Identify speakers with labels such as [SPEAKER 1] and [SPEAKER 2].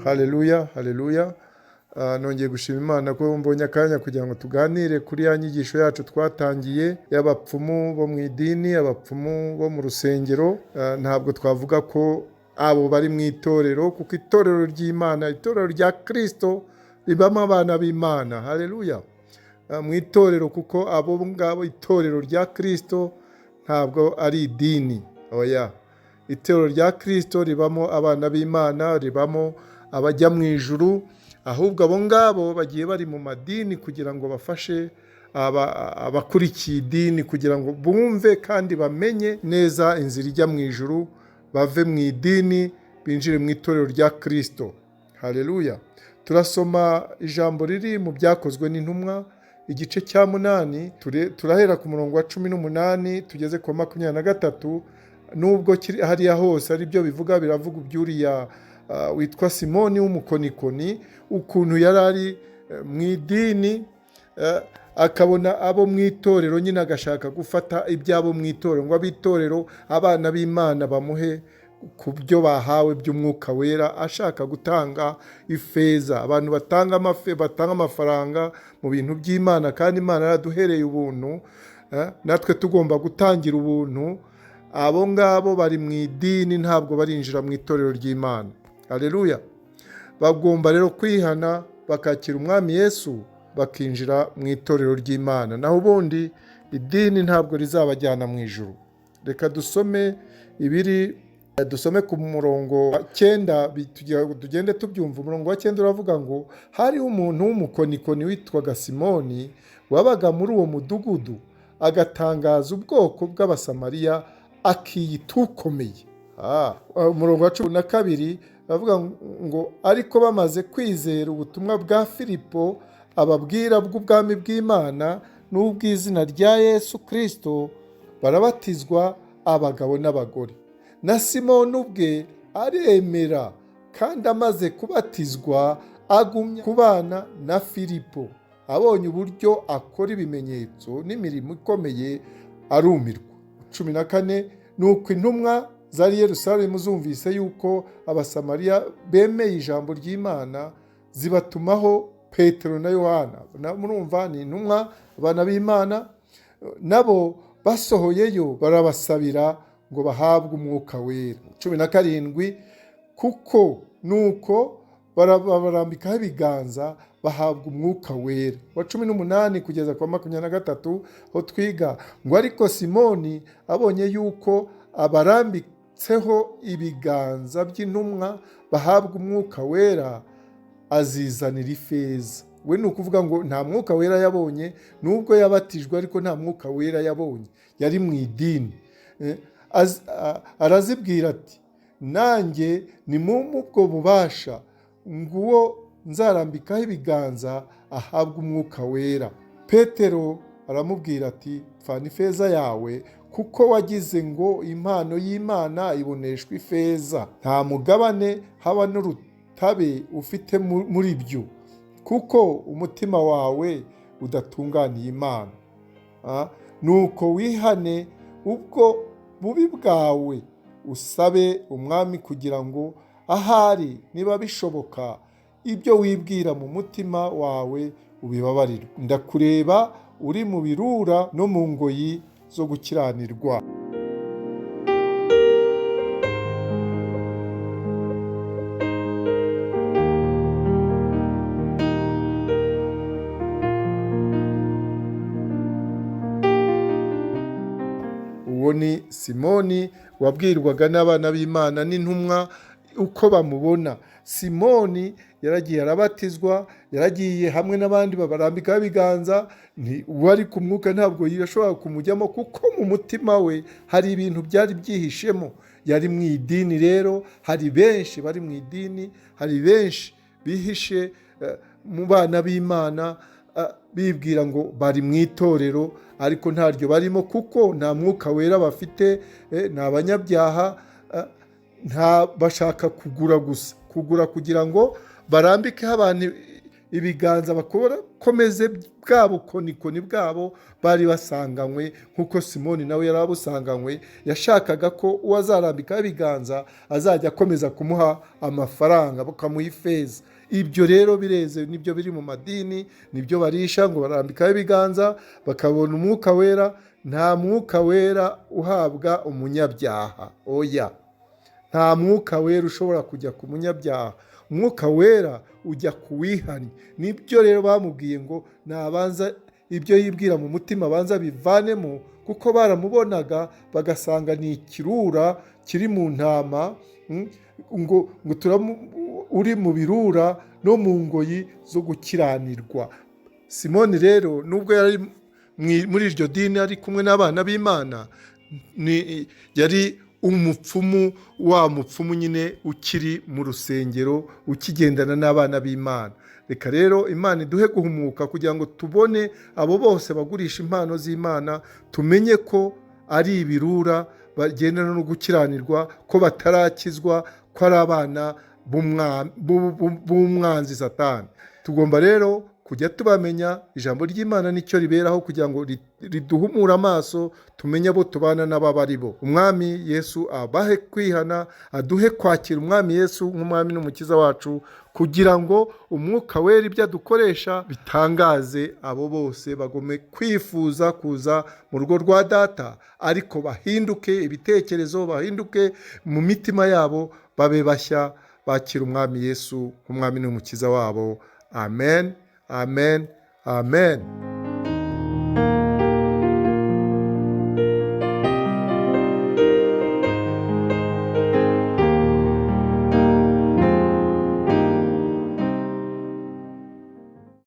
[SPEAKER 1] Haleluya, haleluya. Nongeye gushima Imana ko mbonye akanya kugira ngo tuganire kuri ya nyigisho yacu twatangiye y'abapfumu bo mu idini, abapfumu bo mu rusengero. Ntabwo twavuga ko abo bari mu itorero, kuko itorero ry'Imana, itorero rya Kristo ribamo abana b'Imana. Haleluya. Mu itorero, kuko abo ngabo itorero rya Kristo ntabwo ari idini. Oya. Itorero rya Kristo ribamo abana b'Imana, ribamo abajya mu ijuru, ahubwo abo ngabo bagiye bari mu madini kugira ngo bafashe abakurikiye idini kugira ngo bumve kandi bamenye neza inzira ijya mu ijuru, bave mu idini binjire mu itorero rya Kristo. Haleluya. Turasoma ijambo riri mu Byakozwe n'Intumwa igice cya 8, turahera ku murongo wa 18 tugeze ku 23. Nubwo hariya hose ari byo bivuga, biravuga iby'uriya witwa Simoni w'umukonikoni, ukuntu yari ari mu idini, akabona abo mu itorero, nyine agashaka gufata ibyabo mu itorero, ngo ab'itorero abana b'Imana bamuhe ku byo bahawe by'Umwuka Wera, ashaka gutanga ifeza. Abantu batanga amafaranga mu bintu by'Imana, kandi Imana yaraduhereye ubuntu, natwe tugomba gutangira ubuntu. Abo ngabo bari mu idini, ntabwo barinjira mu itorero ry'Imana. Haleluya. Bagomba rero kwihana, bakakira Umwami Yesu, bakinjira mu itorero ry'Imana. Naho ubundi idini ntabwo rizabajyana mu ijuru. Reka dusome ku murongo wa 9, tugende tubyumva. Umurongo wa 9 uravuga ngo hariho umuntu w'umukonikoni witwaga Simoni, wabaga muri uwo mudugudu, agatangaza ubwoko bw'Abasamariya, akiyita ukomeye. Umurongo wa 12 bavuga ngo ariko bamaze kwizera ubutumwa bwa Filipo ababwira bw'ubwami bw'Imana n'ubw'izina rya Yesu Kristo, barabatizwa abagabo n'abagore. Na Simoni ubwe aremera, kandi amaze kubatizwa agumya kubana na Filipo. Abonye uburyo akora ibimenyetso n'imirimo ikomeye, arumirwa. 14 Nuko intumwa zari Yerusalemu zumvise yuko Abasamariya bemeye ijambo ry'Imana, zibatumaho Petero na Yohana. Murumva, ni intumwa, abana b'Imana. Nabo basohoyeyo barabasabira ngo bahabwe Umwuka Wera. 17 Kuko nuko barambikaho ibiganza, bahabwa Umwuka Wera. Wa 18 kugeza kwa 23 ho twiga ngo ariko Simoni abonye yuko abarambitsweho ibiganza by'intumwa bahabwa Umwuka Wera, azizanira ifeza. We ni ukuvuga ngo nta Mwuka Wera yabonye, nubwo yabatijwe ariko nta Mwuka Wera yabonye, yari mu idini. Arazibwira ati, nanjye nimumpe ubwo bubasha, nguwo nzarambikaho ibiganza, ahabwe Umwuka Wera. Petero aramubwira ati, Pfana ifeza yawe, kuko wagize ngo impano y'Imana iboneshwa ifeza. Nta mugabane haba n'urutabe ufite muri byo, kuko umutima wawe udatunganiye Imana. Nuko wihane ubwo bubi bwawe, usabe Umwami kugira ngo ahari niba bishoboka ibyo wibwira mu mutima wawe ubibabarirwe. Ndakureba uri mu birura no mu ngoyi zo gukiranirwa. Uwo ni Simoni wabwirwaga n'abana b'Imana n'intumwa uko bamubona. Simoni yaragiye arabatizwa, yaragiye hamwe n'abandi babarambikaho ibiganza. Uwari ku mwuka ntabwo yashobora kumujyamo, kuko mu mutima we hari ibintu byari byihishemo. Yari mu idini. Rero hari benshi bari mu idini, hari benshi bihishe mu bana b'Imana, bibwira ngo bari mu itorero ariko ntaryo barimo, kuko nta Mwuka Wera bafite. Ni abanyabyaha, bashaka kugura gusa, kugura kugira ngo barambikeho abantu ibiganza bakomeze bwa bukonikoni bwabo bari basanganywe, nk'uko Simoni nawe yari abusanganywe. Yashakaga ko uwo azarambikaho ibiganza azajya akomeza kumuha amafaranga, bakamuha ifeza. Ibyo rero bireze, nibyo biri mu madini, nibyo barisha ngo barambikaho ibiganza bakabona umwuka wera. Nta mwuka wera uhabwa umunyabyaha, oya, nta mwuka wera ushobora kujya ku munyabyaha. Umwuka wera ujya ku wihannye. Nibyo rero bamubwiye ngo nabanza ibyo yibwira mu mutima abanza bivanemo, kuko baramubonaga bagasanga ni ikirura kiri mu ntama, ngo uri mu birura no mu ngoyi zo gukiranirwa. Simoni rero nubwo yari muri iryo dini ari kumwe n'abana b'Imana, yari umupfumu, wa mupfumu nyine ukiri mu rusengero ukigendana n'abana b'Imana. Reka rero Imana iduhe guhumuka kugira ngo tubone abo bose bagurisha impano z'Imana, tumenye ko ari ibirura bagendana no gukiranirwa, ko batarakizwa, ko ari abana b'umwanzi Satani. Tugomba rero kujya tubamenya. Ijambo ry'Imana nicyo riberaho kugira ngo riduhumure amaso, tumenye abo tubana n'ababa ari bo. Umwami Yesu abahe kwihana, aduhe kwakira Umwami Yesu nk'Umwami n'Umukiza wacu, kugira ngo umwuka wera ibyo adukoresha bitangaze abo bose bagome kwifuza kuza mu rugo rwa Data, ariko bahinduke ibitekerezo, bahinduke mu mitima yabo, babe bashya, bakira Umwami Yesu nk'Umwami n'Umukiza wabo. Amen, amen, amen.